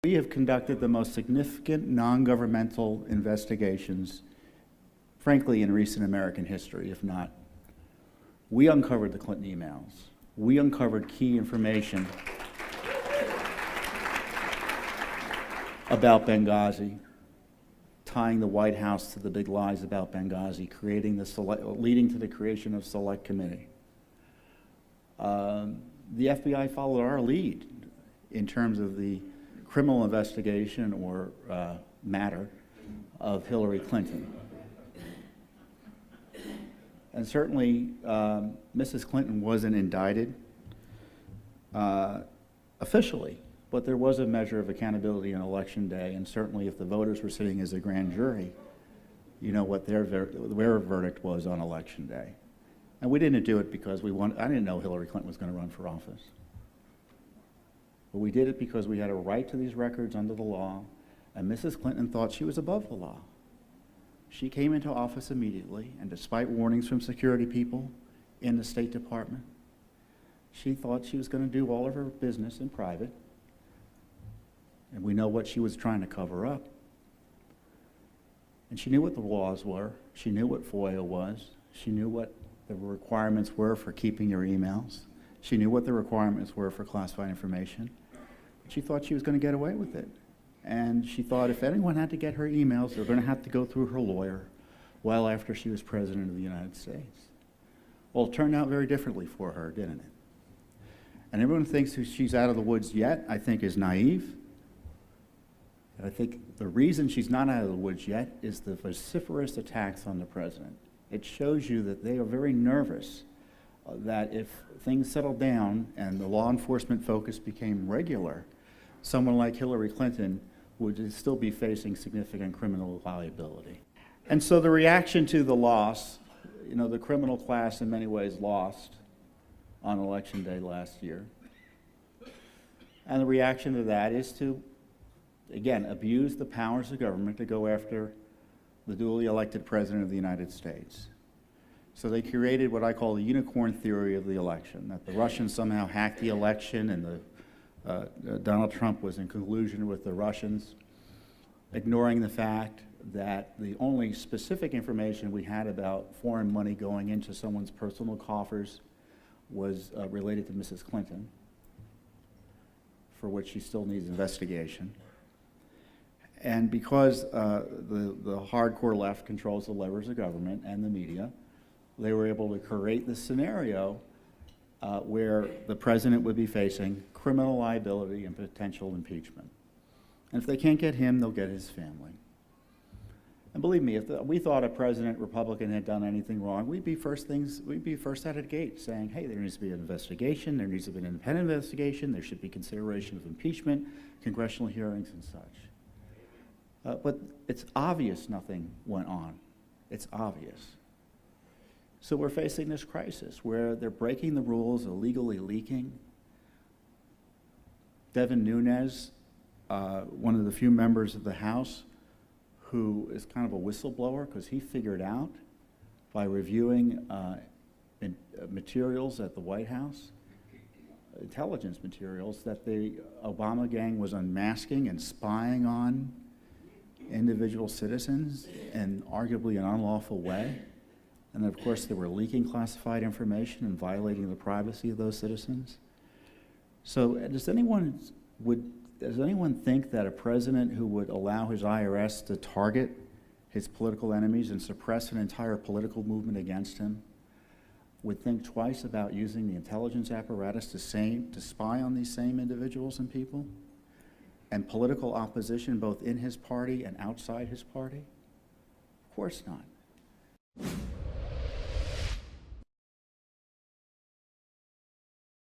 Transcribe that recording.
We have conducted the most significant non-governmental investigations, frankly, in recent American history, if not. We uncovered the Clinton emails. We uncovered key information about Benghazi, tying the White House to the big lies about Benghazi, leading to the creation of Select Committee. The FBI followed our lead in terms of the criminal investigation or matter of Hillary Clinton. And certainly, Mrs. Clinton wasn't indicted officially, but there was a measure of accountability on Election Day, and certainly if the voters were sitting as a grand jury, you know what their verdict was on Election Day. And we didn't do it because I didn't know Hillary Clinton was going to run for office. But we did it because we had a right to these records under the law, and Mrs. Clinton thought she was above the law. She came into office immediately, and despite warnings from security people in the State Department, she thought she was going to do all of her business in private, and we know what she was trying to cover up. And she knew what the laws were. She knew what FOIA was. She knew what the requirements were for keeping your emails. She knew what the requirements were for classified information. She thought she was going to get away with it. And she thought if anyone had to get her emails, they were going to have to go through her lawyer well after she was President of the United States. Well, it turned out very differently for her, didn't it? And everyone thinks she's out of the woods yet, I think, is naive. And I think the reason she's not out of the woods yet is the vociferous attacks on the president. It shows you that they are very nervous that if things settled down and the law enforcement focus became regular, someone like Hillary Clinton would still be facing significant criminal liability. And so the reaction to the loss, you know, the criminal class in many ways lost on Election Day last year. And the reaction to that is to, again, abuse the powers of government to go after the duly elected President of the United States. So they created what I call the unicorn theory of the election, that the Russians somehow hacked the election and Donald Trump was in collusion with the Russians, ignoring the fact that the only specific information we had about foreign money going into someone's personal coffers was related to Mrs. Clinton, for which she still needs investigation. And because the hardcore left controls the levers of government and the media, they were able to create this scenario where the president would be facing criminal liability and potential impeachment. And if they can't get him, they'll get his family. And believe me, if we thought a president, Republican, had done anything wrong, we'd be first out of the gate saying, hey, there needs to be an investigation, there needs to be an independent investigation, there should be consideration of impeachment, congressional hearings and such. But it's obvious nothing went on. It's obvious. So we're facing this crisis where they're breaking the rules, illegally leaking. Devin Nunes, one of the few members of the House who is kind of a whistleblower because he figured out by reviewing materials at the White House, intelligence materials, that the Obama gang was unmasking and spying on individual citizens in arguably an unlawful way. And of course, they were leaking classified information and violating the privacy of those citizens. So does anyone think that a president who would allow his IRS to target his political enemies and suppress an entire political movement against him would think twice about using the intelligence apparatus to spy on these same individuals and people? And political opposition both in his party and outside his party? Of course not.